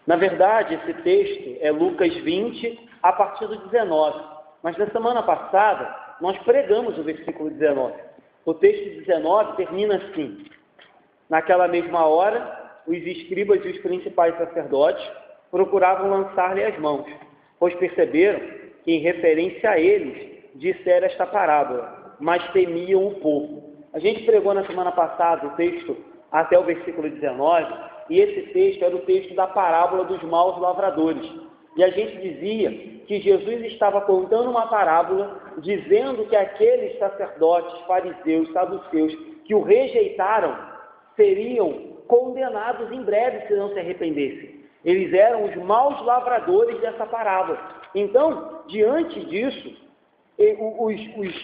Na verdade, esse texto é Lucas 20, a partir do 19. Mas na semana passada, nós pregamos o versículo 19. O texto 19 termina assim: naquela mesma hora, os escribas e os principais sacerdotes procuravam lançar-lhe as mãos, pois perceberam que, em referência a eles, dissera esta parábola, mas temiam o povo. A gente pregou na semana passada o texto até o versículo 19, e esse texto era o texto da parábola dos maus lavradores. E a gente dizia que Jesus estava contando uma parábola, dizendo que aqueles sacerdotes, fariseus, saduceus, que o rejeitaram, seriam condenados em breve se não se arrependessem. Eles eram os maus lavradores dessa parábola. Então, diante disso, os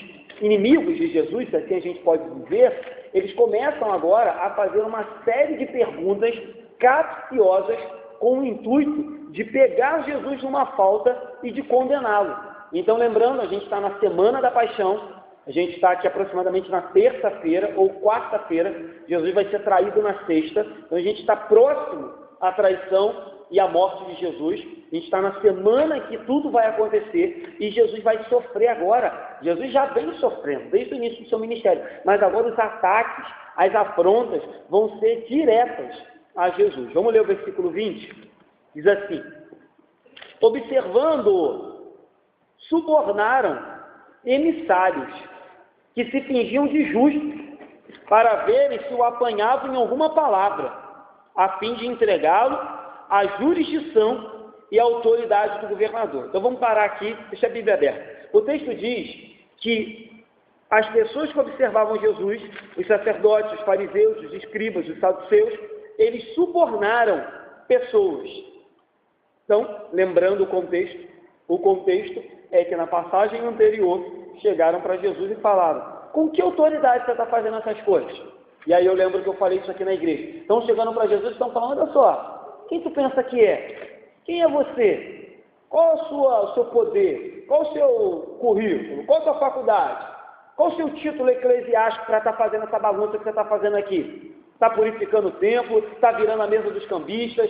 inimigos de Jesus, assim a gente pode dizer, eles começam agora a fazer uma série de perguntas capciosas com o intuito de pegar Jesus numa falta e de condená-lo. Então, lembrando, a gente está na Semana da Paixão, a gente está aqui aproximadamente na terça-feira ou quarta-feira, Jesus vai ser traído na sexta, então a gente está próximo à traição e à morte de Jesus. A gente está na semana que tudo vai acontecer e Jesus vai sofrer agora. Jesus já vem sofrendo desde o início do seu ministério, mas agora os ataques, as afrontas vão ser diretas a Jesus. Vamos ler o versículo 20? Diz assim: observando-o, subornaram emissários que se fingiam de justos para verem se o apanhavam em alguma palavra, a fim de entregá-lo à jurisdição e à autoridade do governador. Então vamos parar aqui, deixa a Bíblia aberta. O texto diz que as pessoas que observavam Jesus, os sacerdotes, os fariseus, os escribas, os saduceus, eles subornaram pessoas. Então, lembrando o contexto é que na passagem anterior chegaram para Jesus e falaram: com que autoridade você está fazendo essas coisas? E aí eu lembro que eu falei isso aqui na igreja. Estão chegando para Jesus e estão falando: olha só, quem tu pensa que é? Quem é você? Qual é o seu poder? Qual o seu currículo? Qual a sua faculdade? Qual o seu título eclesiástico para estar fazendo essa bagunça que você está fazendo aqui? Está purificando o templo? Está virando a mesa dos cambistas?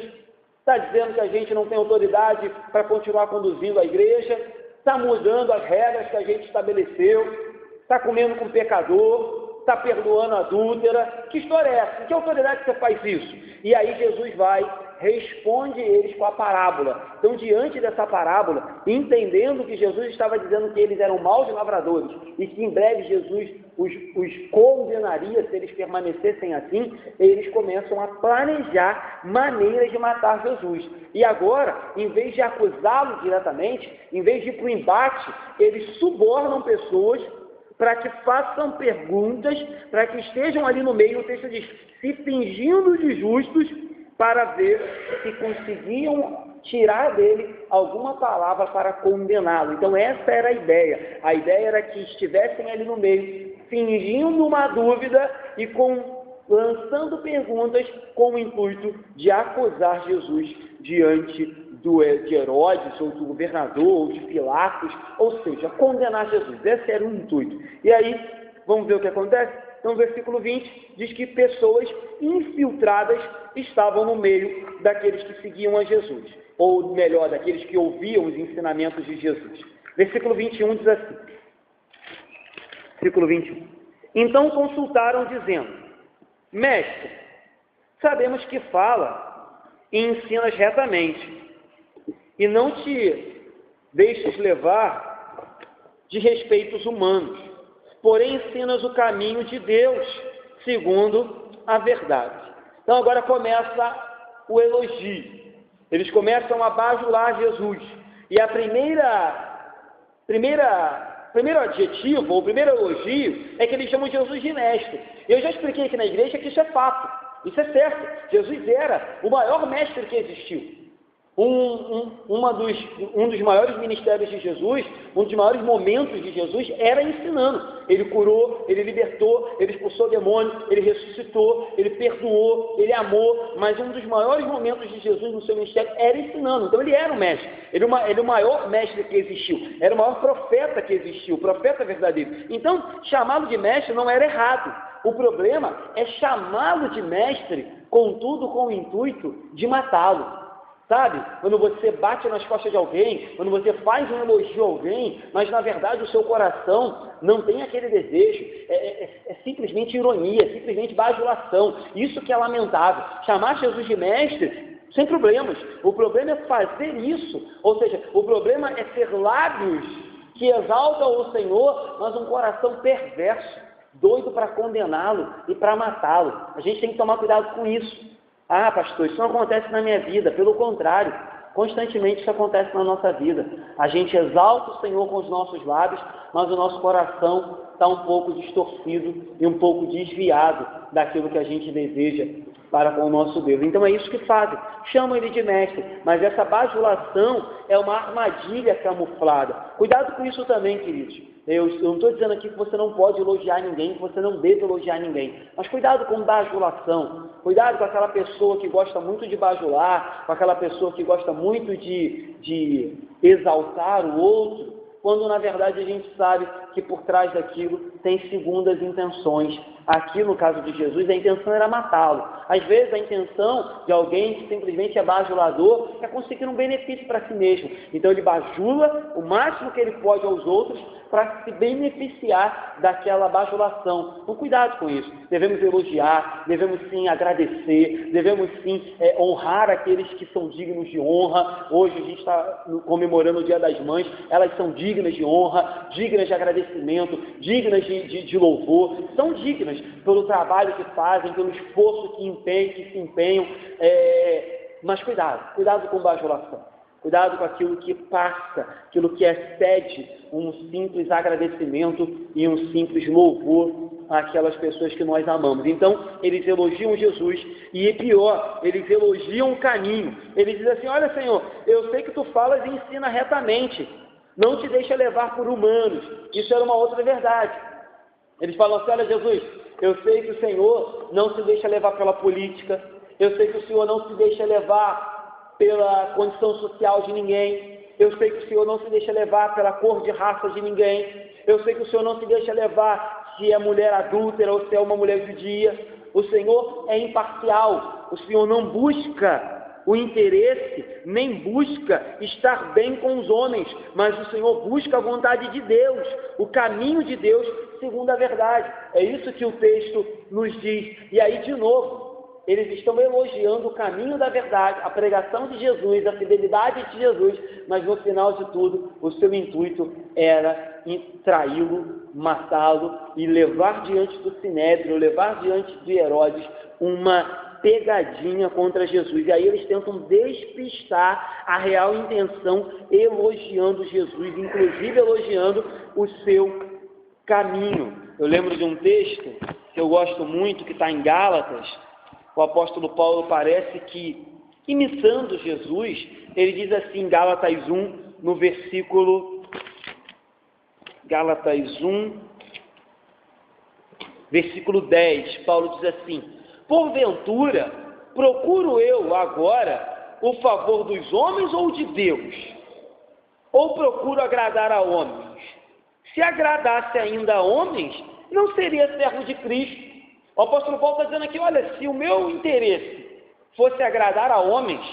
Está dizendo que a gente não tem autoridade para continuar conduzindo a igreja? Está mudando as regras que a gente estabeleceu? Está comendo com pecador? Está perdoando a adúltera? Que história é essa? Que autoridade você faz isso? E aí Jesus responde eles com a parábola. Então, diante dessa parábola, entendendo que Jesus estava dizendo que eles eram maus lavradores e que em breve Jesus os condenaria se eles permanecessem assim, eles começam a planejar maneiras de matar Jesus. E agora, em vez de acusá-lo diretamente, em vez de ir para o embate, eles subornam pessoas para que façam perguntas, para que estejam ali no meio. O texto diz: se fingindo de justos, para ver se conseguiam tirar dele alguma palavra para condená-lo. Então essa era a ideia. A ideia era que estivessem ali no meio, fingindo uma dúvida e lançando perguntas com o intuito de acusar Jesus diante de Herodes, ou do governador, ou de Pilatos, ou seja, condenar Jesus. Esse era o intuito. E aí, vamos ver o que acontece? Então, o versículo 20 diz que pessoas infiltradas estavam no meio daqueles que seguiam a Jesus, ou melhor, daqueles que ouviam os ensinamentos de Jesus. Versículo 21 diz assim, versículo 21. Então consultaram dizendo: mestre, sabemos que fala e ensinas retamente, e não te deixes levar de respeitos humanos, porém ensinas o caminho de Deus, segundo a verdade. Então agora começa o elogio. Eles começam a bajular Jesus. E a primeiro adjetivo, ou o primeiro elogio, é que eles chamam Jesus de mestre. Eu já expliquei aqui na igreja que isso é fato. Isso é certo. Jesus era o maior mestre que existiu. Um dos maiores ministérios de Jesus, um dos maiores momentos de Jesus era ensinando. Ele curou, ele libertou, ele expulsou demônios, ele ressuscitou, ele perdoou, ele amou, mas um dos maiores momentos de Jesus no seu ministério era ensinando. Então ele era um mestre, ele é o maior mestre que existiu, era o maior profeta que existiu, o profeta verdadeiro. Então chamá-lo de mestre não era errado. O problema é chamá-lo de mestre, contudo com o intuito de matá-lo. Sabe? Quando você bate nas costas de alguém, quando você faz um elogio a alguém, mas na verdade o seu coração não tem aquele desejo, é simplesmente ironia, é simplesmente bajulação. Isso que é lamentável. Chamar Jesus de mestre, sem problemas. O problema é fazer isso. Ou seja, o problema é ter lábios que exaltam o Senhor, mas um coração perverso, doido para condená-lo e para matá-lo. A gente tem que tomar cuidado com isso. Ah, pastor, isso não acontece na minha vida. Pelo contrário, constantemente isso acontece na nossa vida. A gente exalta o Senhor com os nossos lábios, mas o nosso coração está um pouco distorcido e um pouco desviado daquilo que a gente deseja para com o nosso Deus. Então é isso que fazem. Chamam ele de mestre, mas essa bajulação é uma armadilha camuflada. Cuidado com isso também, queridos. Eu não estou dizendo aqui que você não pode elogiar ninguém, que você não deve elogiar ninguém. Mas cuidado com bajulação. Cuidado com aquela pessoa que gosta muito de bajular, com aquela pessoa que gosta muito de exaltar o outro, quando na verdade a gente sabe que por trás daquilo tem segundas intenções. Aqui no caso de Jesus, a intenção era matá-lo. Às vezes a intenção de alguém que simplesmente é bajulador é conseguir um benefício para si mesmo. Então ele bajula o máximo que ele pode aos outros para se beneficiar daquela bajulação. Então cuidado com isso. Devemos elogiar, devemos sim agradecer, devemos sim honrar aqueles que são dignos de honra. Hoje a gente está comemorando o Dia das Mães, elas são dignas de honra, dignas de agradecimento, dignas de louvor, são dignas pelo trabalho que fazem, pelo esforço que se empenham, mas cuidado com bajulação, cuidado com aquilo que passa, aquilo que excede um simples agradecimento e um simples louvor àquelas pessoas que nós amamos. Então, eles elogiam Jesus e, pior, eles elogiam o caminho. Eles dizem assim: olha, Senhor, eu sei que tu falas e ensina retamente, não te deixa levar por humanos. Isso era uma outra verdade. Eles falam assim: olha, Jesus, eu sei que o Senhor não se deixa levar pela política, eu sei que o Senhor não se deixa levar pela condição social de ninguém, eu sei que o Senhor não se deixa levar pela cor de raça de ninguém, eu sei que o Senhor não se deixa levar se é mulher adúltera ou se é uma mulher judia. O Senhor é imparcial, o Senhor não busca o interesse, nem busca estar bem com os homens, mas o Senhor busca a vontade de Deus, o caminho de Deus segundo a verdade. É isso que o texto nos diz. E aí, de novo, eles estão elogiando o caminho da verdade, a pregação de Jesus, a fidelidade de Jesus, mas no final de tudo, o seu intuito era traí-lo, matá-lo e levar diante do Sinédrio, levar diante de Herodes uma pegadinha contra Jesus. E aí eles tentam despistar a real intenção, elogiando Jesus, inclusive elogiando o seu caminho. Eu lembro de um texto que eu gosto muito, que está em Gálatas. O apóstolo Paulo parece que, imitando Jesus, ele diz assim em Gálatas 1, no versículo... Gálatas 1, versículo 10, Paulo diz assim: porventura, procuro eu agora o favor dos homens ou de Deus? Ou procuro agradar a homens? Se agradasse ainda a homens, não seria servo de Cristo. O apóstolo Paulo está dizendo aqui: olha, se o meu interesse fosse agradar a homens,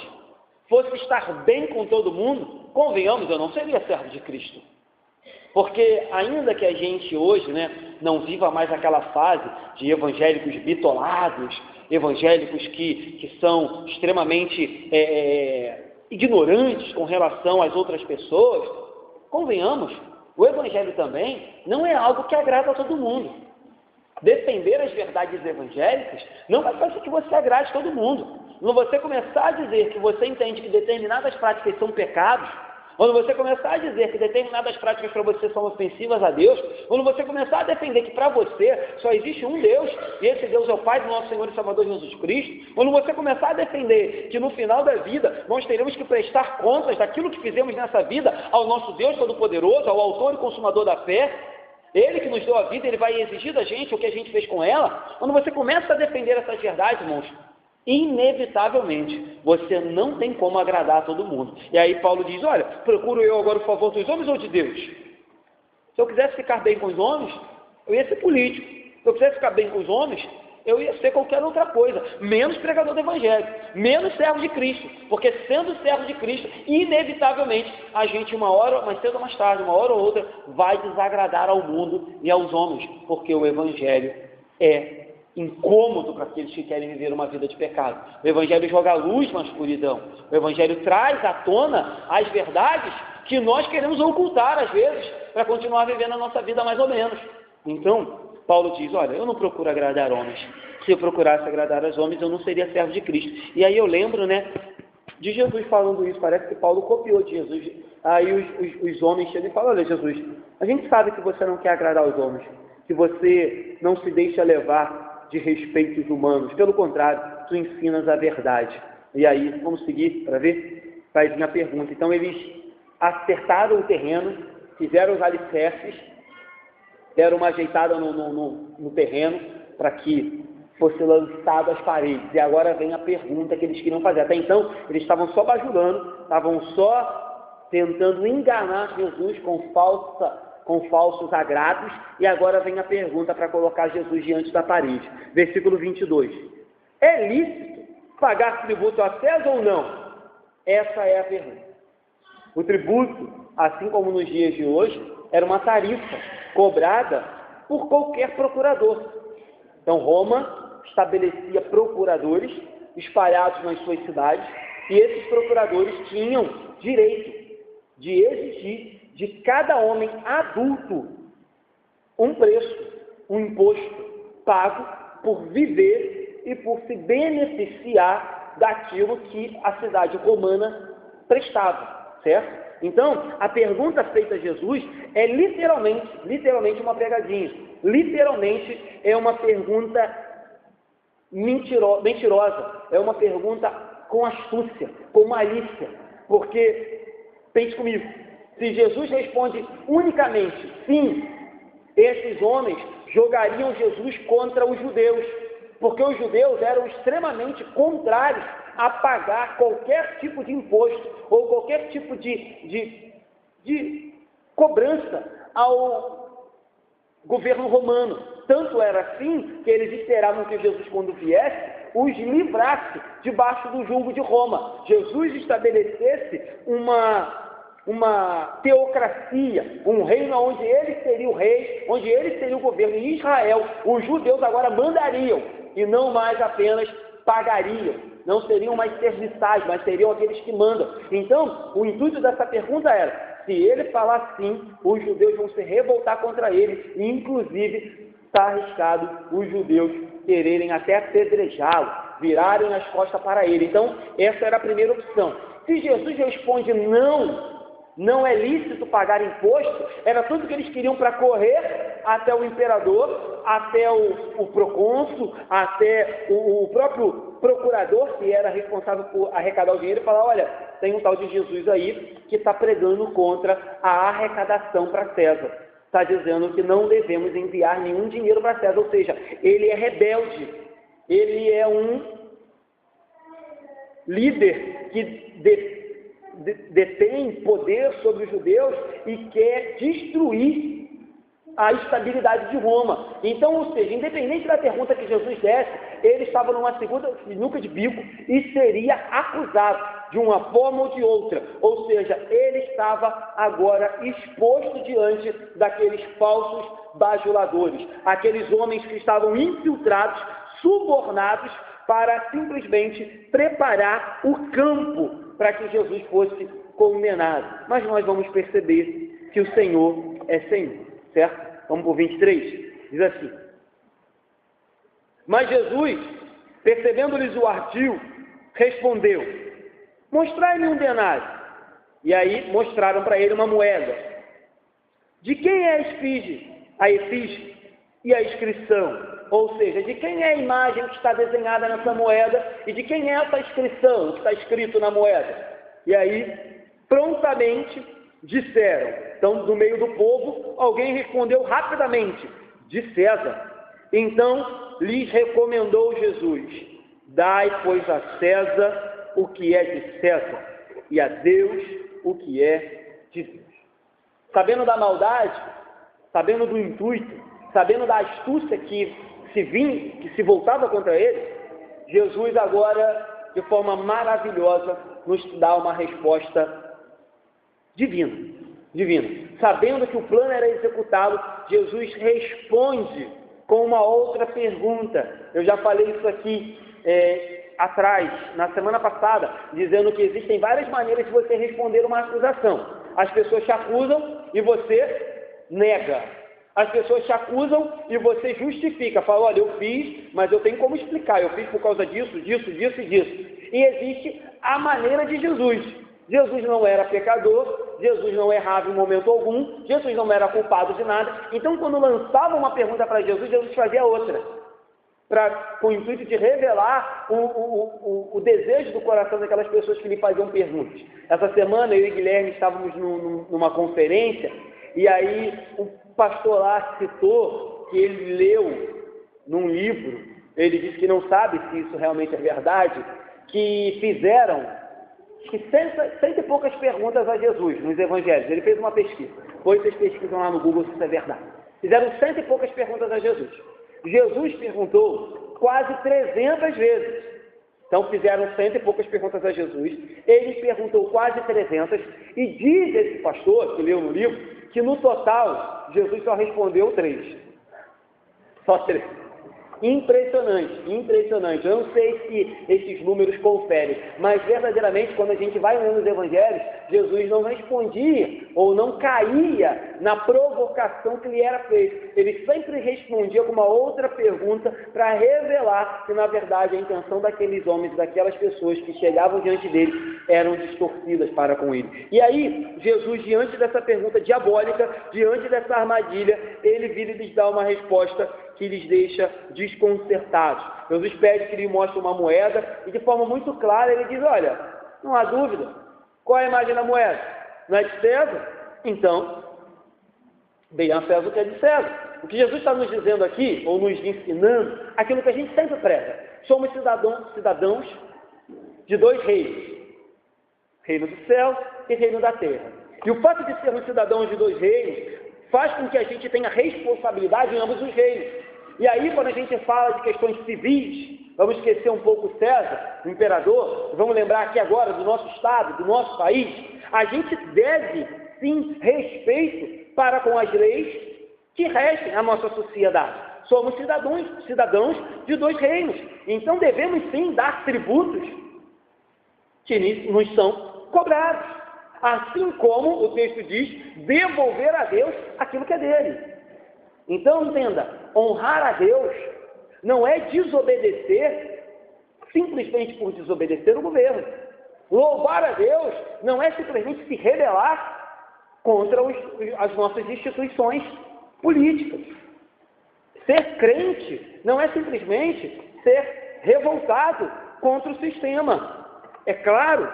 fosse estar bem com todo mundo, convenhamos, eu não seria servo de Cristo. Porque ainda que a gente hoje não viva mais aquela fase de evangélicos bitolados, evangélicos que são extremamente ignorantes com relação às outras pessoas, convenhamos, o evangelho também não é algo que agrada a todo mundo. Defender as verdades evangélicas não vai fazer que você agrade todo mundo. Quando você começar a dizer que você entende que determinadas práticas são pecados, quando você começar a dizer que determinadas práticas para você são ofensivas a Deus, quando você começar a defender que para você só existe um Deus, e esse Deus é o Pai do nosso Senhor e Salvador Jesus Cristo, quando você começar a defender que no final da vida nós teremos que prestar contas daquilo que fizemos nessa vida ao nosso Deus Todo-Poderoso, ao Autor e Consumador da fé, Ele que nos deu a vida, Ele vai exigir da gente o que a gente fez com ela. Quando você começa a defender essas verdades, irmãos, inevitavelmente, você não tem como agradar a todo mundo. E aí Paulo diz: olha, procuro eu agora o favor dos homens ou de Deus? Se eu quisesse ficar bem com os homens, eu ia ser político. Se eu quisesse ficar bem com os homens, eu ia ser qualquer outra coisa, menos pregador do Evangelho, menos servo de Cristo, porque sendo servo de Cristo, inevitavelmente, a gente uma hora, mais cedo ou mais tarde, uma hora ou outra, vai desagradar ao mundo e aos homens, porque o Evangelho é incômodo para aqueles que querem viver uma vida de pecado. O Evangelho joga luz na escuridão, o Evangelho traz à tona as verdades que nós queremos ocultar às vezes, para continuar vivendo a nossa vida mais ou menos. Então, Paulo diz, olha, eu não procuro agradar homens. Se eu procurasse agradar aos homens, eu não seria servo de Cristo. E aí eu lembro, de Jesus falando isso. Parece que Paulo copiou de Jesus. Aí os homens chegam e falam, olha, Jesus, a gente sabe que você não quer agradar aos homens, que você não se deixa levar de respeitos humanos. Pelo contrário, tu ensinas a verdade. E aí, vamos seguir para ver? Faz a pergunta. Então, eles acertaram o terreno, fizeram os alicerces, deram uma ajeitada no terreno para que fosse lançado as paredes. E agora vem a pergunta que eles queriam fazer. Até então, eles estavam só bajulando, estavam só tentando enganar Jesus com falsos agrados, e agora vem a pergunta para colocar Jesus diante da parede. Versículo 22. É lícito pagar tributo a César ou não? Essa é a pergunta. O tributo, assim como nos dias de hoje, era uma tarifa cobrada por qualquer procurador. Então, Roma estabelecia procuradores espalhados nas suas cidades, e esses procuradores tinham direito de exigir de cada homem adulto um preço, um imposto pago por viver e por se beneficiar daquilo que a cidade romana prestava, certo? Então, a pergunta feita a Jesus é literalmente uma pegadinha. Literalmente é uma pergunta mentirosa. É uma pergunta com astúcia, com malícia. Porque, pense comigo, se Jesus responde unicamente sim, esses homens jogariam Jesus contra os judeus, porque os judeus eram extremamente contrários a pagar qualquer tipo de imposto ou qualquer tipo de cobrança ao governo romano. Tanto era assim que eles esperavam que Jesus, quando viesse, os livrasse debaixo do jugo de Roma. Jesus estabelecesse uma teocracia, um reino onde ele seria o rei, onde ele seria o governo. Em Israel, os judeus agora mandariam e não mais apenas pagariam, não seriam mais serviçais, mas seriam aqueles que mandam. Então, o intuito dessa pergunta era, se ele falar sim, os judeus vão se revoltar contra ele, e inclusive está arriscado os judeus quererem até apedrejá-lo, virarem as costas para ele. Então, essa era a primeira opção. Se Jesus responde não é lícito pagar imposto, era tudo que eles queriam para correr até o imperador, até o procônsul, até o próprio procurador, que era responsável por arrecadar o dinheiro, e falar, olha, tem um tal de Jesus aí que está pregando contra a arrecadação para César. Está dizendo que não devemos enviar nenhum dinheiro para César, ou seja, ele é rebelde, ele é um líder que detém poder sobre os judeus e quer destruir a estabilidade de Roma. Então, ou seja, independente da pergunta que Jesus desse, ele estava numa segunda sinuca de bico e seria acusado de uma forma ou de outra. Ou seja, ele estava agora exposto diante daqueles falsos bajuladores, aqueles homens que estavam infiltrados, subornados, para simplesmente preparar o campo para que Jesus fosse condenado. Mas nós vamos perceber que o Senhor é Senhor, certo? Vamos para o 23, diz assim: mas Jesus, percebendo-lhes o ardil, respondeu: mostrai-me um denário. E aí mostraram para ele uma moeda. De quem é a efígie e a inscrição? Ou seja, de quem é a imagem que está desenhada nessa moeda e de quem é essa inscrição que está escrito na moeda? E aí, prontamente, disseram. Então, do meio do povo, alguém respondeu rapidamente: de César. Então, lhes recomendou Jesus: dai, pois, a César o que é de César e a Deus o que é de Deus. Sabendo da maldade, sabendo do intuito, sabendo da astúcia que que se voltava contra ele, Jesus agora, de forma maravilhosa, nos dá uma resposta divina. Sabendo que o plano era executá-lo, Jesus responde com uma outra pergunta. Eu já falei isso aqui atrás, na semana passada, dizendo que existem várias maneiras de você responder uma acusação. As pessoas te acusam e você nega. As pessoas te acusam e você justifica. Fala, olha, eu fiz, mas eu tenho como explicar. Eu fiz por causa disso, disso e disso. E existe a maneira de Jesus. Jesus não era pecador, Jesus não errava em momento algum, Jesus não era culpado de nada. Então, quando lançava uma pergunta para Jesus, Jesus fazia outra, com o intuito de revelar o desejo do coração daquelas pessoas que lhe faziam perguntas. Essa semana, eu e Guilherme estávamos numa conferência, e aí o pastor lá citou que ele leu num livro, ele disse que não sabe se isso realmente é verdade, que fizeram cento e poucas perguntas a Jesus nos evangelhos. Ele fez uma pesquisa. Depois vocês pesquisam lá no Google se isso é verdade. Fizeram cento e poucas perguntas a Jesus. Jesus perguntou quase 300 vezes. Então fizeram cento e poucas perguntas a Jesus. Ele perguntou quase 300. E diz esse pastor, que leu no livro, que no total Jesus só respondeu 3. Só 3. Impressionante. Eu não sei se esses números conferem, mas verdadeiramente, quando a gente vai lendo os evangelhos, Jesus não respondia ou não caía na provocação que lhe era feita. Ele sempre respondia com uma outra pergunta para revelar que, na verdade, a intenção daqueles homens, daquelas pessoas que chegavam diante dele, eram distorcidas para com ele. E aí, Jesus, diante dessa pergunta diabólica, diante dessa armadilha, ele vira e lhes dá uma resposta que lhes deixa desconcertados. Jesus pede que lhe mostre uma moeda e de forma muito clara ele diz, olha, não há dúvida, qual é a imagem da moeda? Não é de César? Então, bem a César o que é de César. O que Jesus está nos dizendo aqui, ou nos ensinando, aquilo que a gente sempre prega. Somos cidadãos de 2 reinos. Reino do céu e reino da terra. E o fato de sermos cidadãos de 2 reinos faz com que a gente tenha responsabilidade em ambos os reinos. E aí, quando a gente fala de questões civis, vamos esquecer um pouco César, o imperador, vamos lembrar aqui agora do nosso Estado, do nosso país, a gente deve, sim, respeito para com as leis que regem a nossa sociedade. Somos cidadãos de 2 reinos. Então, devemos, sim, dar tributos que nos são cobrados. Assim como o texto diz, devolver a Deus aquilo que é dele. Então, entenda, honrar a Deus não é desobedecer simplesmente por desobedecer o governo. Louvar a Deus não é simplesmente se rebelar contra as nossas instituições políticas. Ser crente não é simplesmente ser revoltado contra o sistema. É claro,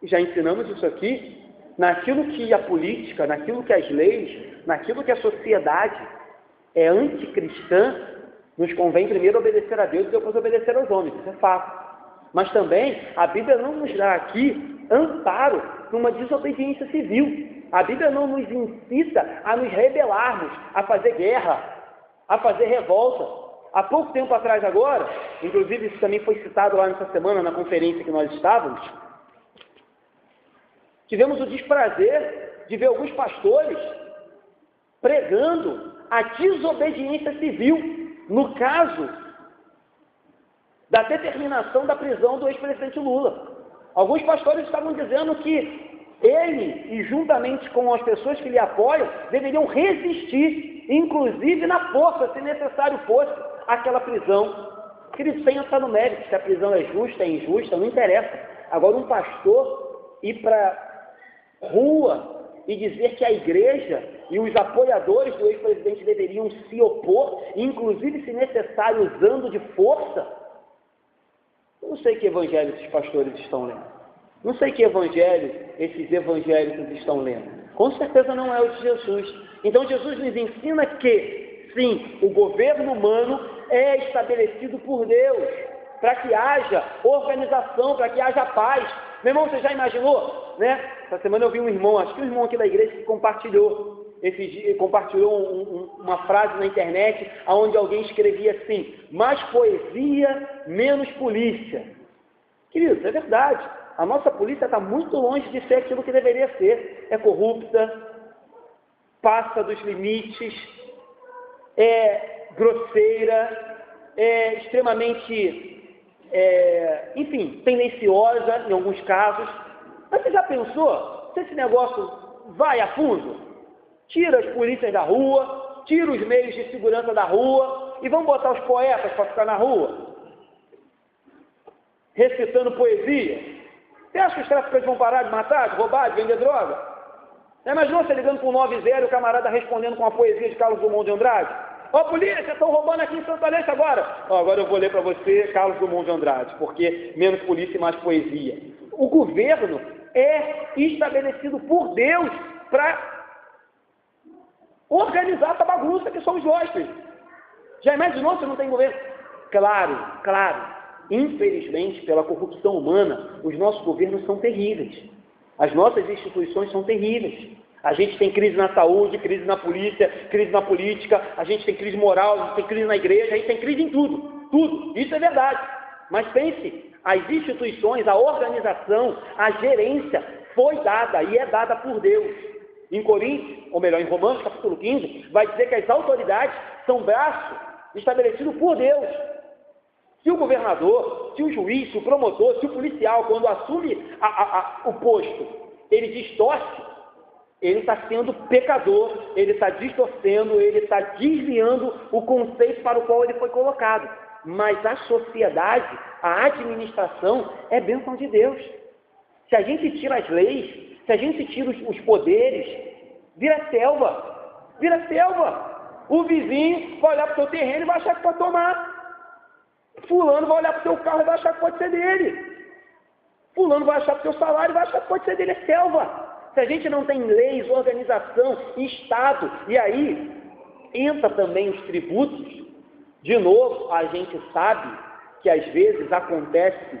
já ensinamos isso aqui, naquilo que a política, naquilo que as leis, naquilo que a sociedade é anticristã, nos convém primeiro obedecer a Deus e depois obedecer aos homens, isso é fato. Mas também a Bíblia não nos dá aqui amparo numa desobediência civil. A Bíblia não nos incita a nos rebelarmos, a fazer guerra, a fazer revolta. Há pouco tempo atrás agora, inclusive isso também foi citado lá nessa semana na conferência que nós estávamos, tivemos o desprazer de ver alguns pastores pregando a desobediência civil no caso da determinação da prisão do ex-presidente Lula. Alguns pastores estavam dizendo que ele, e juntamente com as pessoas que lhe apoiam, deveriam resistir, inclusive na força, se necessário fosse, àquela prisão. Que eles pensam no mérito, se a prisão é justa, é injusta, não interessa. Agora, um pastor ir para rua e dizer que a igreja e os apoiadores do ex-presidente deveriam se opor, inclusive, se necessário, usando de força. Eu não sei que evangelho esses pastores estão lendo. Não sei que evangelho esses evangélicos estão lendo. Com certeza não é o de Jesus. Então Jesus nos ensina que, sim, o governo humano é estabelecido por Deus, para que haja organização, para que haja paz. Meu irmão, você já imaginou, né? Essa semana eu vi um irmão, acho que um irmão aqui da igreja que compartilhou. compartilhou uma frase na internet onde alguém escrevia assim: mais poesia, menos polícia. Queridos, é verdade. A nossa polícia está muito longe de ser aquilo que deveria ser. É corrupta, passa dos limites, é grosseira, é extremamente, enfim, tendenciosa em alguns casos. Mas você já pensou se esse negócio vai a fundo? Tira as polícias da rua, tira os meios de segurança da rua e vamos botar os poetas para ficar na rua, recitando poesia. Você acha que os traficantes vão parar de matar, de roubar, de vender droga? Imagina você ligando com o 90 e o camarada respondendo com a poesia de Carlos Drummond de Andrade. Ó, polícia, estão roubando aqui em Santa Leste agora. Ó, agora eu vou ler para você Carlos Drummond de Andrade, porque menos polícia e mais poesia. O governo é estabelecido por Deus para organizar essa bagunça que somos nós, filho. Já imaginou se não tem governo? Claro. Infelizmente, pela corrupção humana, os nossos governos são terríveis. As nossas instituições são terríveis. A gente tem crise na saúde, crise na polícia, crise na política, a gente tem crise moral, a gente tem crise na igreja, a gente tem crise em tudo. Isso é verdade. Mas pense, as instituições, a organização, a gerência foi dada e é dada por Deus. Em Coríntios, ou melhor, em Romanos, capítulo 15, vai dizer que as autoridades são braço estabelecido por Deus. Se o governador, se o juiz, se o promotor, se o policial, quando assume o posto, ele distorce, ele está sendo pecador, ele está distorcendo, ele está desviando o conceito para o qual ele foi colocado. Mas a sociedade, a administração, é bênção de Deus. Se a gente tira as leis, se a gente tira os poderes, vira selva. O vizinho vai olhar para o seu terreno e vai achar que pode tomar. Fulano vai olhar para o seu carro e vai achar que pode ser dele. Fulano vai achar para o seu salário e vai achar que pode ser dele. É selva. Se a gente não tem leis, organização, Estado, e aí entra também os tributos, de novo, a gente sabe que às vezes acontece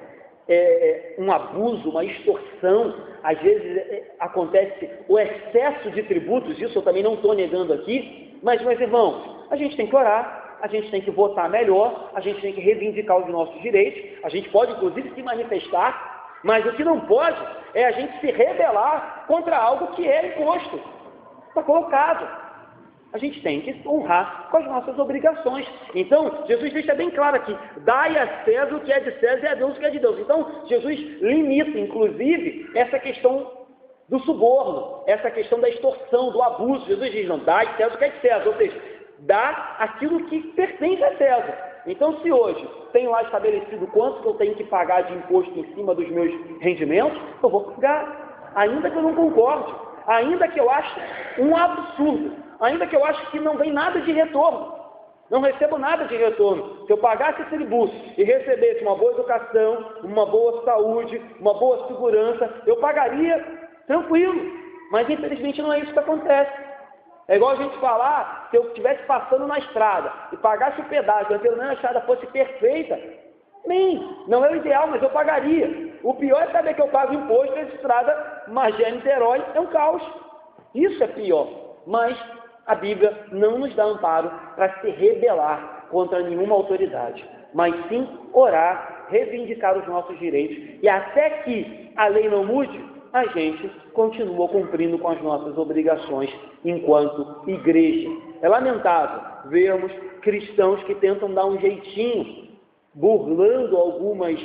um abuso, uma extorsão, às vezes acontece o excesso de tributos, isso eu também não estou negando aqui, mas meus irmãos, a gente tem que orar, a gente tem que votar melhor, a gente tem que reivindicar os nossos direitos, a gente pode inclusive se manifestar, mas o que não pode é a gente se rebelar contra algo que é imposto, está colocado. A gente tem que honrar com as nossas obrigações. Então, Jesus deixa bem claro aqui, dai a César o que é de César e a Deus o que é de Deus. Então, Jesus limita, inclusive, essa questão do suborno, essa questão da extorsão, do abuso. Jesus diz, não, dai a César o que é de César, ou seja, dá aquilo que pertence a César. Então, se hoje tem lá estabelecido quanto que eu tenho que pagar de imposto em cima dos meus rendimentos, eu vou pagar, ainda que eu não concorde, ainda que eu ache um absurdo, ainda que eu ache que não vem nada de retorno, não recebo nada de retorno. Se eu pagasse esse tributo e recebesse uma boa educação, uma boa saúde, uma boa segurança, eu pagaria tranquilo, mas infelizmente não é isso que acontece. É igual a gente falar, se eu estivesse passando na estrada e pagasse o pedágio, pelo menos a estrada fosse perfeita, bem, não é o ideal, mas eu pagaria. O pior é saber que eu pago imposto nessa estrada, Magé-Niterói é um caos. Isso é pior, mas a Bíblia não nos dá amparo para se rebelar contra nenhuma autoridade, mas sim orar, reivindicar os nossos direitos, e até que a lei não mude, a gente continua cumprindo com as nossas obrigações enquanto igreja. É lamentável vermos cristãos que tentam dar um jeitinho, burlando algumas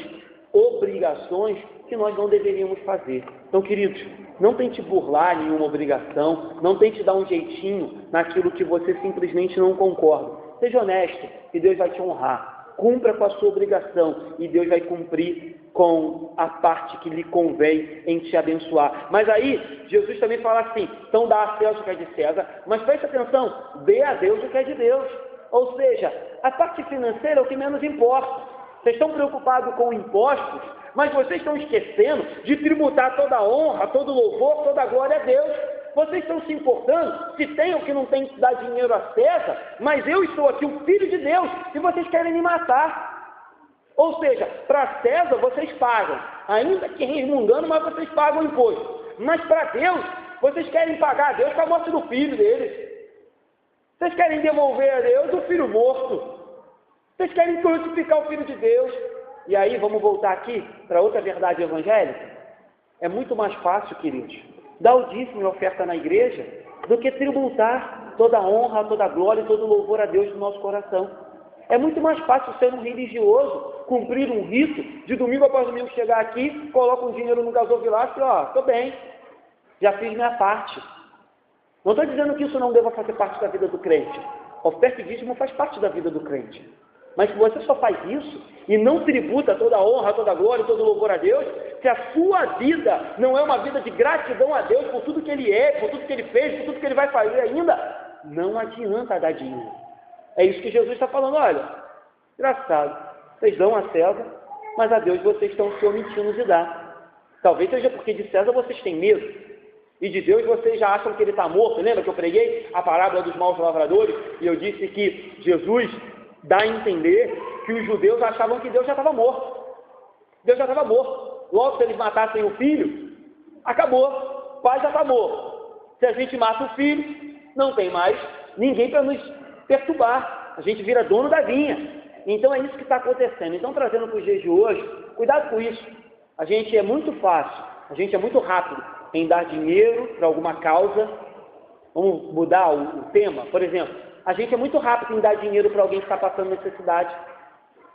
obrigações que nós não deveríamos fazer. Então, queridos, não tente burlar nenhuma obrigação, não tente dar um jeitinho naquilo que você simplesmente não concorda. Seja honesto e Deus vai te honrar. Cumpra com a sua obrigação e Deus vai cumprir com a parte que lhe convém em te abençoar. Mas aí, Jesus também fala assim, então dá a César o que é de César, mas preste atenção, dê a Deus o que é de Deus. Ou seja, a parte financeira é o que menos importa. Vocês estão preocupados com impostos, mas vocês estão esquecendo de tributar toda a honra, todo o louvor, toda a glória a Deus. Vocês estão se importando se tem ou que não tem que dar dinheiro a César, mas eu estou aqui, o Filho de Deus, e vocês querem me matar. Ou seja, para César vocês pagam, ainda que resmungando, mas vocês pagam o imposto. Mas para Deus, Vocês querem pagar a Deus com a morte do filho deles. Vocês querem devolver a Deus o filho morto. Vocês querem crucificar o Filho de Deus. E aí, vamos voltar aqui para outra verdade evangélica. É muito mais fácil, queridos, dar o dízimo e oferta na igreja do que tributar toda a honra, toda a glória e todo o louvor a Deus no nosso coração. É muito mais fácil ser um religioso, cumprir um rito, de domingo após domingo chegar aqui, coloca um dinheiro no gasofilácio e estou bem, já fiz minha parte. Não estou dizendo que isso não deva fazer parte da vida do crente. Oferta e dízimo faz parte da vida do crente. Mas se você só faz isso e não tributa toda a honra, toda a glória, todo o louvor a Deus, se a sua vida não é uma vida de gratidão a Deus por tudo que Ele é, por tudo que Ele fez, por tudo que Ele vai fazer ainda, não adianta dar dinheiro. É isso que Jesus está falando. Olha, engraçado, vocês dão a César, mas a Deus vocês estão se omitindo de dar. Talvez seja porque de César vocês têm medo, e de Deus vocês já acham que Ele está morto. Lembra que eu preguei a parábola dos maus lavradores, e eu disse que Jesus dá a entender que os judeus achavam que Deus já estava morto. Deus já estava morto. Logo, se eles matassem o filho, acabou. O pai já está morto. Se a gente mata o filho, não tem mais ninguém para nos perturbar. A gente vira dono da vinha. Então é isso que está acontecendo. Então, trazendo para os dias de hoje, cuidado com isso. A gente é muito fácil, a gente é muito rápido em dar dinheiro para alguma causa. Vamos mudar o tema? Por exemplo, a gente é muito rápido em dar dinheiro para alguém que está passando necessidade.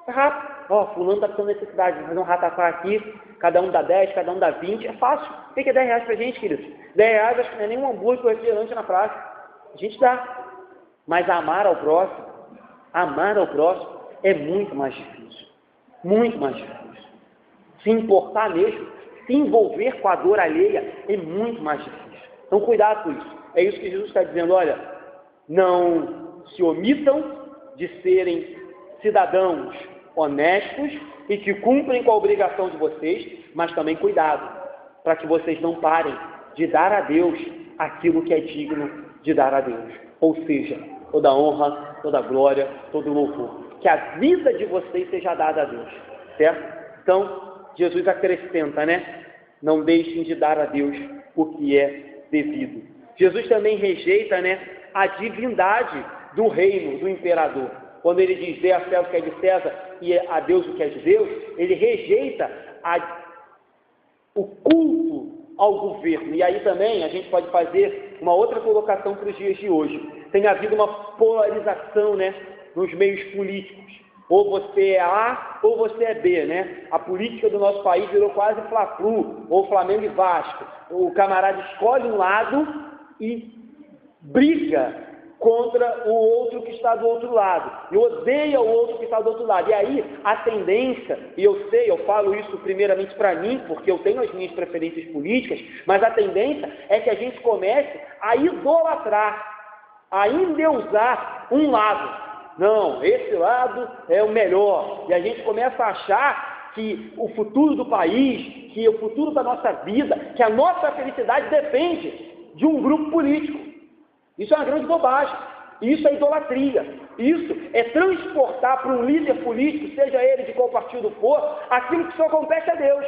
É rápido. Fulano está passando necessidade. Vamos fazer um ratafá aqui. Cada um dá 10, cada um dá 20. É fácil. O que é 10 reais para a gente, queridos? 10 reais acho que não é nem um hambúrguer com refrigerante na praça. A gente dá. Mas amar ao próximo é muito mais difícil. Muito mais difícil. Se importar mesmo, se envolver com a dor alheia é muito mais difícil. Então, cuidado com isso. É isso que Jesus está dizendo. Olha, não se omitam de serem cidadãos honestos e que cumprem com a obrigação de vocês, mas também cuidado, para que vocês não parem de dar a Deus aquilo que é digno de dar a Deus. Ou seja, toda honra, toda glória, todo louvor. Que a vida de vocês seja dada a Deus. Certo? Então, Jesus acrescenta, não deixem de dar a Deus o que é devido. Jesus também rejeita, a divindade do reino, do imperador. Quando ele diz, dê a César o que é de César e a Deus o que é de Deus, ele rejeita o culto ao governo. E aí também a gente pode fazer uma outra colocação para os dias de hoje. Tem havido uma polarização, nos meios políticos. Ou você é A ou você é B, A política do nosso país virou quase Fla-Flu, ou Flamengo e Vasco. O camarada escolhe um lado e briga contra o outro que está do outro lado, e odeia o outro que está do outro lado. E aí a tendência, e eu falo isso primeiramente para mim, porque eu tenho as minhas preferências políticas, mas a tendência é que a gente comece a idolatrar, a endeusar um lado. Não, esse lado é o melhor, e a gente começa a achar que o futuro do país, que o futuro da nossa vida, que a nossa felicidade depende de um grupo político. Isso é uma grande bobagem. Isso é idolatria. Isso é transportar para um líder político, seja ele de qual partido for, aquilo que só compete a Deus.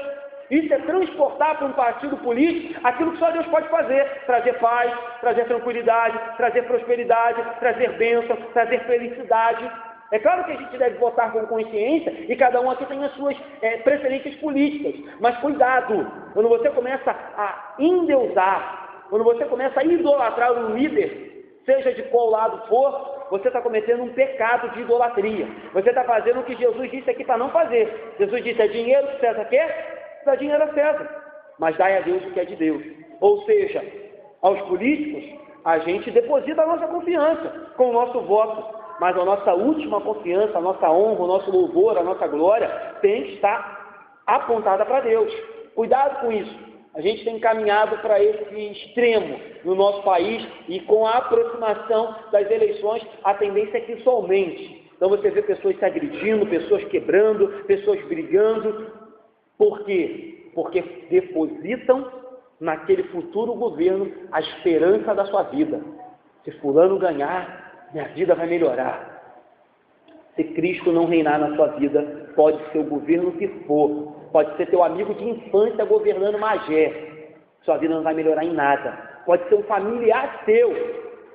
Isso é transportar para um partido político aquilo que só Deus pode fazer. Trazer paz, trazer tranquilidade, trazer prosperidade, trazer bênção, trazer felicidade. É claro que a gente deve votar com consciência e cada um aqui tem as suas preferências políticas. Mas cuidado, quando você começa a endeusar, quando você começa a idolatrar um líder, seja de qual lado for, você está cometendo um pecado de idolatria. Você está fazendo o que Jesus disse aqui para não fazer. Jesus disse, é dinheiro que César quer? Dá dinheiro a César. Mas dai a Deus o que é de Deus. Ou seja, aos políticos, a gente deposita a nossa confiança com o nosso voto. Mas a nossa última confiança, a nossa honra, o nosso louvor, a nossa glória, tem que estar apontada para Deus. Cuidado com isso. A gente tem caminhado para esse extremo no nosso país e com a aproximação das eleições, a tendência é que isso aumente. Então você vê pessoas se agredindo, pessoas quebrando, pessoas brigando. Por quê? Porque depositam naquele futuro governo a esperança da sua vida. Se fulano ganhar, minha vida vai melhorar. Se Cristo não reinar na sua vida, pode ser o governo que for, pode ser teu amigo de infância governando Magé, sua vida não vai melhorar em nada. pode ser um familiar seu,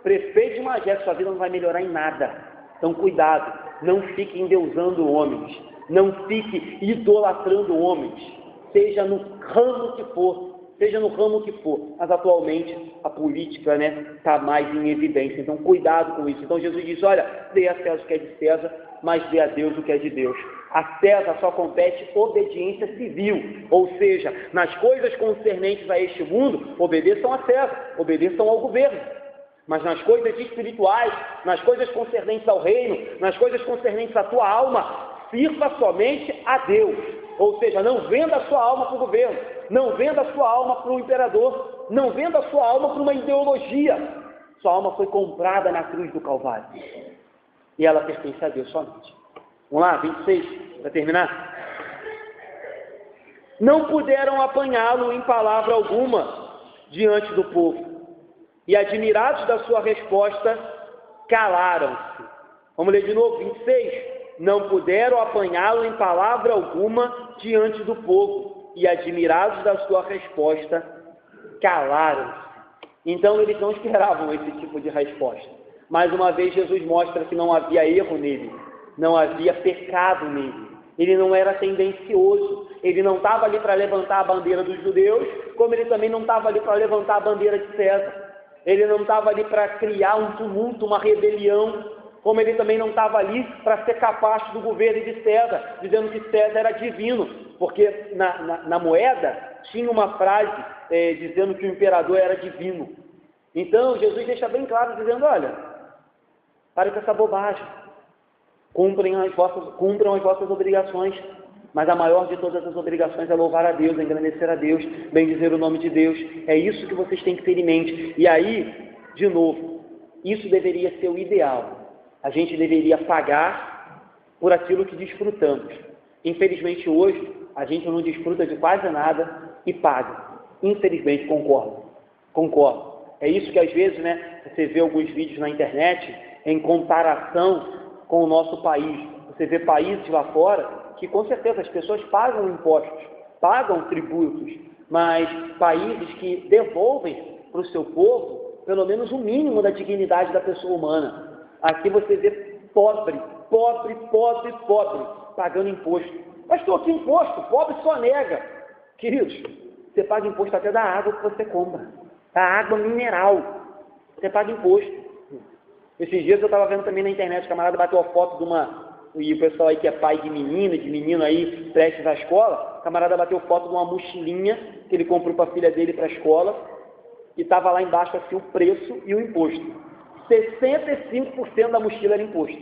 prefeito de Magé, sua vida não vai melhorar em nada. Então cuidado, não fique endeusando homens, não fique idolatrando homens, seja no ramo que for, mas atualmente a política está mais em evidência, então cuidado com isso. Então Jesus diz, olha, dê a César o que é de César, mas dê a Deus o que é de Deus. A César só compete obediência civil, ou seja, nas coisas concernentes a este mundo, obedeçam a César, obedeçam ao governo. Mas nas coisas espirituais, nas coisas concernentes ao reino, nas coisas concernentes à tua alma, sirva somente a Deus. Ou seja, não venda a sua alma para o governo, não venda a sua alma para o imperador, não venda a sua alma para uma ideologia. Sua alma foi comprada na cruz do Calvário. E ela pertence a Deus somente. Vamos lá, 26, para terminar. Não puderam apanhá-lo em palavra alguma diante do povo. E admirados da sua resposta, calaram-se. Vamos ler de novo, 26. Não puderam apanhá-lo em palavra alguma diante do povo, e admirados da sua resposta, calaram-se. Então eles não esperavam esse tipo de resposta. Mais uma vez Jesus mostra que não havia erro nele, não havia pecado nele. Ele não era tendencioso, ele não estava ali para levantar a bandeira dos judeus, como ele também não estava ali para levantar a bandeira de César. Ele não estava ali para criar um tumulto, uma rebelião, como ele também não estava ali para ser capaz do governo de César, dizendo que César era divino, porque na moeda tinha uma frase dizendo que o imperador era divino. Então Jesus deixa bem claro, dizendo, olha, pare com essa bobagem, cumpram as vossas obrigações, mas a maior de todas as obrigações é louvar a Deus, engrandecer a Deus, bendizer o nome de Deus. É isso que vocês têm que ter em mente. E aí, de novo, isso deveria ser o ideal. A gente deveria pagar por aquilo que desfrutamos. Infelizmente hoje, a gente não desfruta de quase nada e paga. Infelizmente, concordo. É isso que às vezes, você vê alguns vídeos na internet em comparação com o nosso país. Você vê países lá fora que com certeza as pessoas pagam impostos, pagam tributos, mas países que devolvem para o seu povo pelo menos o mínimo da dignidade da pessoa humana. Aqui você vê pobre, pagando imposto. Mas estou aqui imposto, pobre só nega. Queridos, você paga imposto até da água que você compra, da água mineral, você paga imposto. Esses dias eu estava vendo também na internet, o camarada bateu a foto de e o pessoal aí que é pai de menino aí, prestes à escola, o camarada bateu foto de uma mochilinha que ele comprou para a filha dele para a escola, e estava lá embaixo assim o preço e o imposto. 65% da mochila era imposto.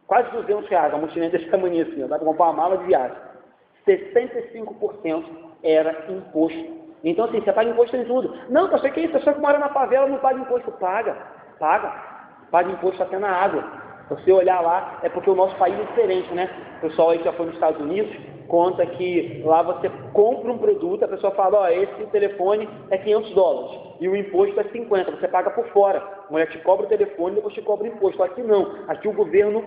Quase R$200, a mochilinha desse tamanho assim, dá para comprar uma mala de viagem. 65% era imposto. Então assim, você paga imposto em tudo. Não, você que é isso, a pessoa que mora na favela não paga imposto. Paga imposto até na água. Você olhar lá, é porque o nosso país é diferente, O pessoal aí que já foi nos Estados Unidos, conta que lá você compra um produto, a pessoa fala, esse telefone é $500 e o imposto é 50, você paga por fora. A mulher te cobra o telefone e depois te cobra o imposto. Aqui não, aqui o governo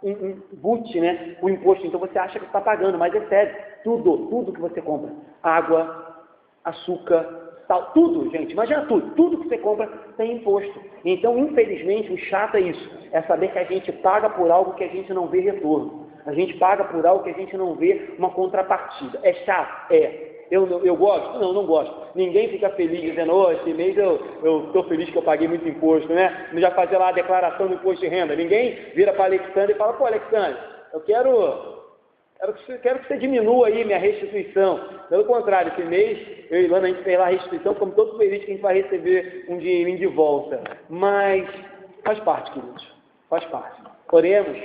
embute, o imposto, então você acha que está pagando, mas é sério, tudo que você compra, água, açúcar, tudo, gente, imagina tudo que você compra tem imposto. Então, infelizmente, o chato é isso, é saber que a gente paga por algo que a gente não vê retorno, a gente paga por algo que a gente não vê uma contrapartida. É chato? É. Eu gosto? Não gosto. Ninguém fica feliz dizendo, esse mês eu estou feliz que eu paguei muito imposto, Eu já fazia lá a declaração do imposto de renda. Ninguém vira para Alexandre e fala, Alexandre, eu quero que você diminua aí minha restituição. Pelo contrário, esse mês, eu e Ilana, a gente fez lá a restituição, ficamos todos felizes que a gente vai receber um dinheirinho de volta. Mas faz parte, queridos, faz parte. Oremos.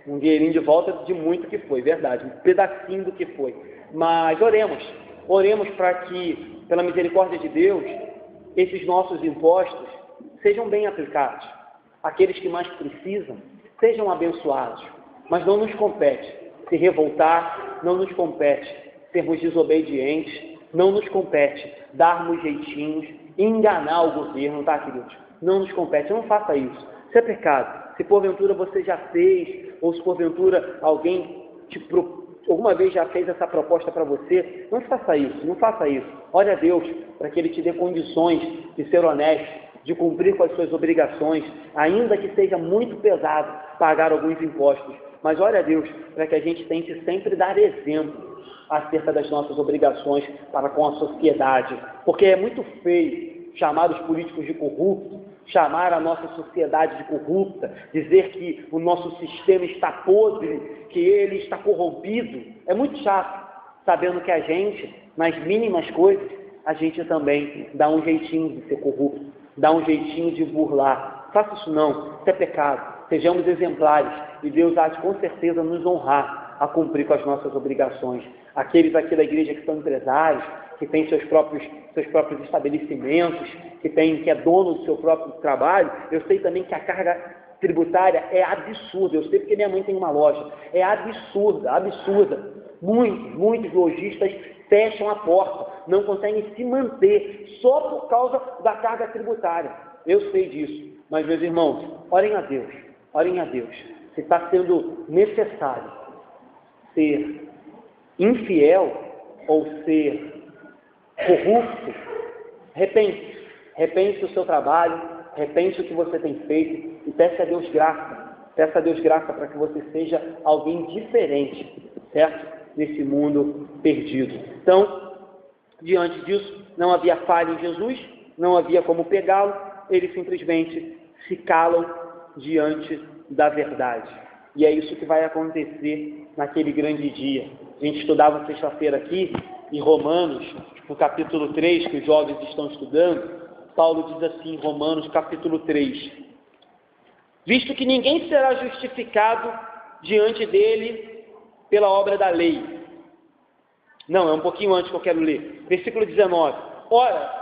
Um dinheirinho de volta de muito que foi, verdade, um pedacinho do que foi. Mas oremos para que, pela misericórdia de Deus, esses nossos impostos sejam bem aplicados. Aqueles que mais precisam sejam abençoados, mas não nos compete se revoltar, não nos compete sermos desobedientes, não nos compete darmos jeitinhos, enganar o governo, tá, queridos? Não nos compete, não faça isso. Isso é pecado. Se porventura você já fez, ou se porventura alguém te alguma vez já fez essa proposta para você, não faça isso, não faça isso. Ore a Deus para que Ele te dê condições de ser honesto, de cumprir com as suas obrigações, ainda que seja muito pesado pagar alguns impostos. Mas ore a Deus para que a gente tente sempre dar exemplo acerca das nossas obrigações para com a sociedade. Porque é muito feio chamar os políticos de corruptos, chamar a nossa sociedade de corrupta, dizer que o nosso sistema está podre, que ele está corrompido. É muito chato, sabendo que a gente, nas mínimas coisas, a gente também dá um jeitinho de ser corrupto, dá um jeitinho de burlar. Faça isso não, isso é pecado. Sejamos exemplares e Deus há de com certeza nos honrar a cumprir com as nossas obrigações. Aqueles aqui da igreja que são empresários, que têm seus próprios estabelecimentos, que é dono do seu próprio trabalho, eu sei também que a carga tributária é absurda. Eu sei porque minha mãe tem uma loja. É absurda, absurda. Muitos lojistas fecham a porta, não conseguem se manter só por causa da carga tributária. Eu sei disso. Mas, meus irmãos, orem a Deus. Orem a Deus. Se está sendo necessário ser infiel ou ser corrupto, repense o seu trabalho, repense o que você tem feito e peça a Deus graça. Peça a Deus graça para que você seja alguém diferente, certo? Nesse mundo perdido. Então, diante disso, não havia falha em Jesus, não havia como pegá-lo, eles simplesmente se calam diante da verdade. E é isso que vai acontecer naquele grande dia. A gente estudava sexta-feira aqui, em Romanos, no capítulo 3, que os jovens estão estudando, Paulo diz assim, em Romanos, capítulo 3, visto que ninguém será justificado diante dele pela obra da lei. Não, é um pouquinho antes que eu quero ler. Versículo 19. Ora,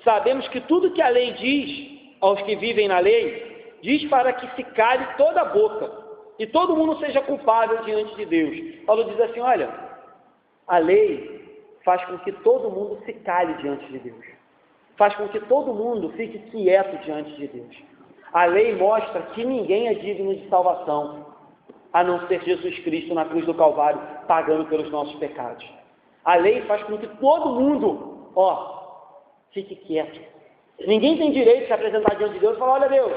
sabemos que tudo que a lei diz aos que vivem na lei, diz para que se cale toda a boca e todo mundo seja culpável diante de Deus. Paulo diz assim, olha, a lei faz com que todo mundo se cale diante de Deus. Faz com que todo mundo fique quieto diante de Deus. A lei mostra que ninguém é digno de salvação, a não ser Jesus Cristo na cruz do Calvário, pagando pelos nossos pecados. A lei faz com que todo mundo, fique quieto. Ninguém tem direito de se apresentar diante de Deus e falar, olha Deus,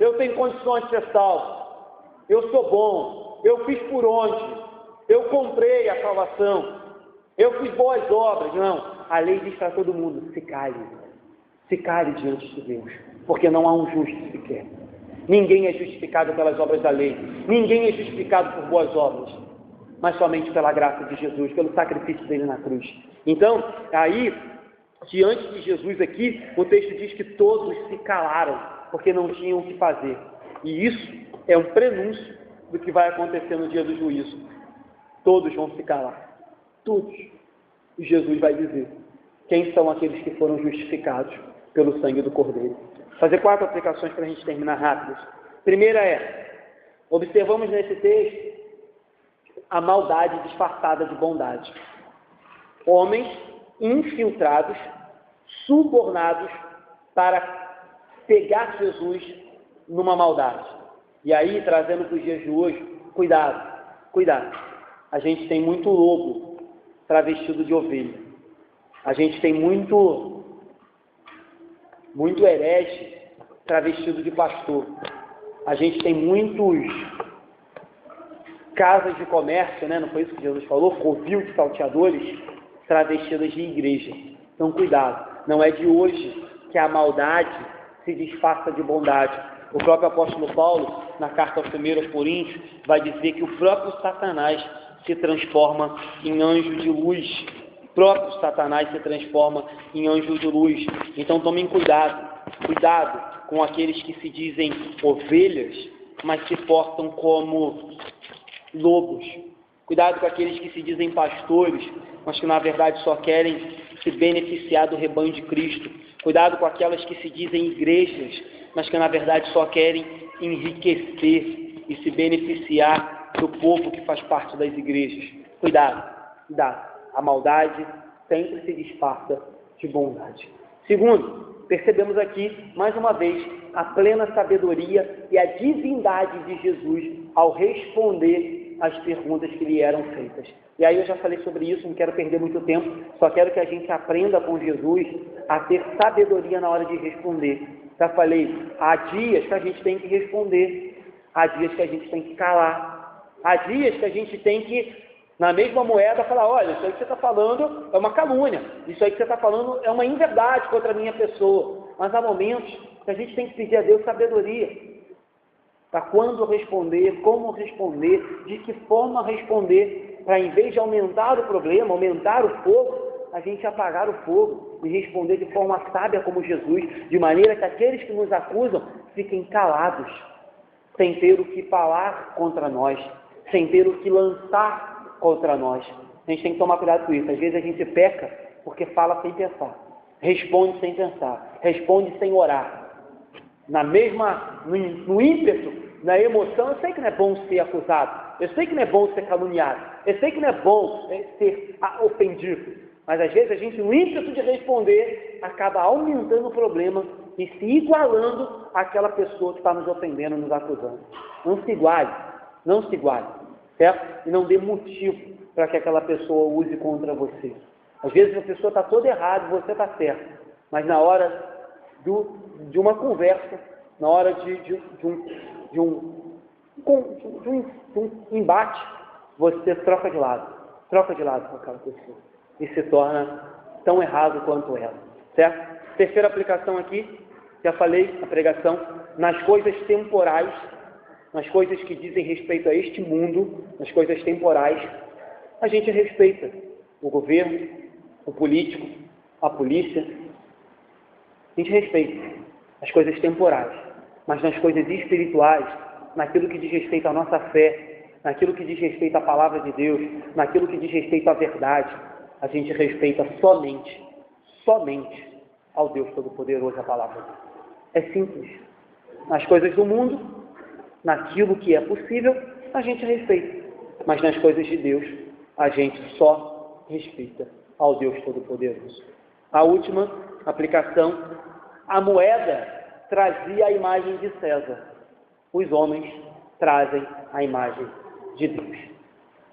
eu tenho condições de ser salvo, eu sou bom, eu fiz por onde, eu comprei a salvação, eu fiz boas obras. Não, a lei diz para todo mundo, se cale diante de Deus, porque não há um justo sequer. Ninguém é justificado pelas obras da lei, ninguém é justificado por boas obras, mas somente pela graça de Jesus, pelo sacrifício dele na cruz. Então, aí, diante de Jesus aqui, o texto diz que todos se calaram, porque não tinham o que fazer. E isso é um prenúncio do que vai acontecer no dia do juízo. Todos vão se calar. Todos. E Jesus vai dizer quem são aqueles que foram justificados pelo sangue do Cordeiro. Vou fazer 4 aplicações para a gente terminar rápido. Primeira observamos nesse texto a maldade disfarçada de bondade. Homens infiltrados, subornados para pegar Jesus numa maldade. E aí, trazendo para os dias de hoje, cuidado. A gente tem muito lobo travestido de ovelha. A gente tem muito herege travestido de pastor. A gente tem muitos casas de comércio, não foi isso que Jesus falou? Covil de salteadores travestidas de igreja. Então, cuidado. Não é de hoje que a maldade se disfarça de bondade. O próprio apóstolo Paulo, na carta aos 1 Coríntios, vai dizer que o próprio Satanás se transforma em anjo de luz. O próprio Satanás se transforma em anjo de luz. Então, tomem cuidado. Cuidado com aqueles que se dizem ovelhas, mas se portam como lobos. Cuidado com aqueles que se dizem pastores, mas que na verdade só querem se beneficiar do rebanho de Cristo. Cuidado com aquelas que se dizem igrejas, mas que na verdade só querem enriquecer e se beneficiar do povo que faz parte das igrejas. Cuidado. A maldade sempre se disfarça de bondade. Segundo, percebemos aqui, mais uma vez, a plena sabedoria e a divindade de Jesus ao responder as perguntas que lhe eram feitas. E aí eu já falei sobre isso, não quero perder muito tempo, só quero que a gente aprenda com Jesus a ter sabedoria na hora de responder. Já falei, há dias que a gente tem que responder, há dias que a gente tem que calar, há dias que a gente tem que, na mesma moeda, falar, olha, isso aí que você está falando é uma calúnia, isso aí que você está falando é uma inverdade contra a minha pessoa. Mas há momentos que a gente tem que pedir a Deus sabedoria para quando responder, como responder, de que forma responder, para em vez de aumentar o problema, aumentar o fogo, a gente apagar o fogo e responder de forma sábia como Jesus, de maneira que aqueles que nos acusam fiquem calados, sem ter o que falar contra nós, sem ter o que lançar contra nós. A gente tem que tomar cuidado com isso. Às vezes a gente peca porque fala sem pensar, responde sem pensar, responde sem orar. No ímpeto, na emoção, eu sei que não é bom ser acusado, eu sei que não é bom ser caluniado, eu sei que não é bom ser ofendido, mas às vezes a gente, no ímpeto de responder, acaba aumentando o problema e se igualando àquela pessoa que está nos ofendendo, nos acusando. Não se iguale, certo? E não dê motivo para que aquela pessoa use contra você. Às vezes a pessoa está toda errada e você está certo, mas na hora de uma conversa, na hora de um embate, você troca de lado com aquela pessoa e se torna tão errado quanto ela, certo? Terceira aplicação aqui, já falei, a pregação, nas coisas temporais, nas coisas que dizem respeito a este mundo, nas coisas temporais, a gente respeita o governo, o político, a polícia, a gente respeita as coisas temporais, mas nas coisas espirituais, naquilo que diz respeito à nossa fé, naquilo que diz respeito à palavra de Deus, naquilo que diz respeito à verdade, a gente respeita somente ao Deus Todo-Poderoso, a palavra dele. É simples. Nas coisas do mundo, naquilo que é possível, a gente respeita, mas nas coisas de Deus, a gente só respeita ao Deus Todo-Poderoso. A última aplicação, a moeda trazia a imagem de César. Os homens trazem a imagem de Deus.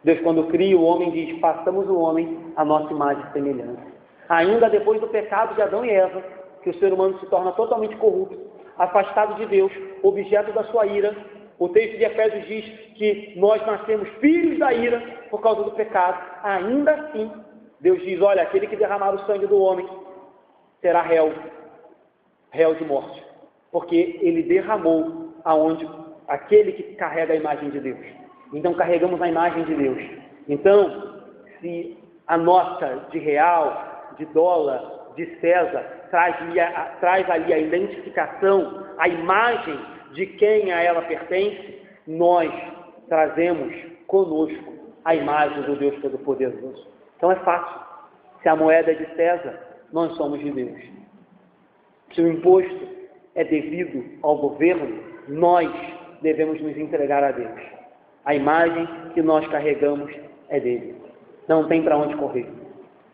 Deus, quando cria o homem, diz, façamos o homem a nossa imagem e semelhança. Ainda depois do pecado de Adão e Eva, que o ser humano se torna totalmente corrupto, afastado de Deus, objeto da sua ira, o texto de Efésios diz que nós nascemos filhos da ira por causa do pecado. Ainda assim, Deus diz, olha, aquele que derramar o sangue do homem será réu de morte, porque ele derramou aonde aquele que carrega a imagem de Deus. Então carregamos a imagem de Deus. Então, se a nota de real, de dólar, de César traz ali a identificação, a imagem de quem a ela pertence, nós trazemos conosco a imagem do Deus Todo-Poderoso. Então é fácil. Se a moeda é de César, nós somos de Deus. Se o imposto é devido ao governo, nós devemos nos entregar a Deus. A imagem que nós carregamos é dele. Não tem para onde correr.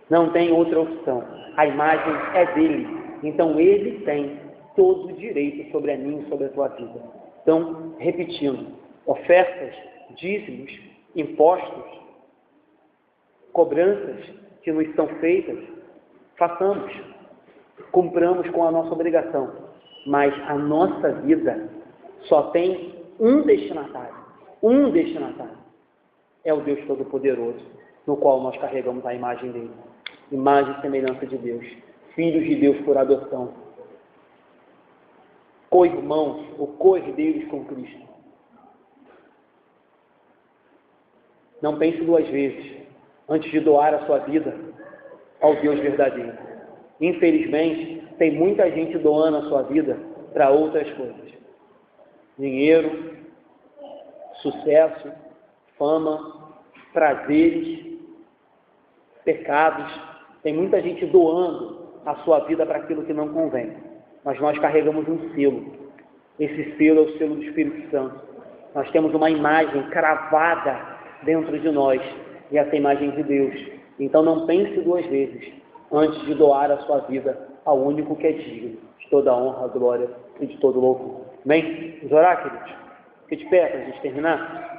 Não tem outra opção. A imagem é dele. Então ele tem todo o direito sobre a minha e sobre a tua vida. Então, repetindo, ofertas, dízimos, impostos, cobranças que nos são feitas, façamos, cumpramos com a nossa obrigação, mas a nossa vida só tem um destinatário, é o Deus Todo-Poderoso, no qual nós carregamos a imagem dele, imagem e semelhança de Deus, filhos de Deus por adoção, co-irmãos ou co-herdeiros com Cristo. Não pense duas vezes antes de doar a sua vida ao Deus verdadeiro. Infelizmente, tem muita gente doando a sua vida para outras coisas. Dinheiro, sucesso, fama, prazeres, pecados. Tem muita gente doando a sua vida para aquilo que não convém. Mas nós carregamos um selo. Esse selo é o selo do Espírito Santo. Nós temos uma imagem cravada dentro de nós, e essa imagem de Deus. Então não pense duas vezes antes de doar a sua vida ao único que é digno de toda a honra, glória e de todo louvor. Amém? Vamos orar, queridos? Fique de pé para a gente terminar.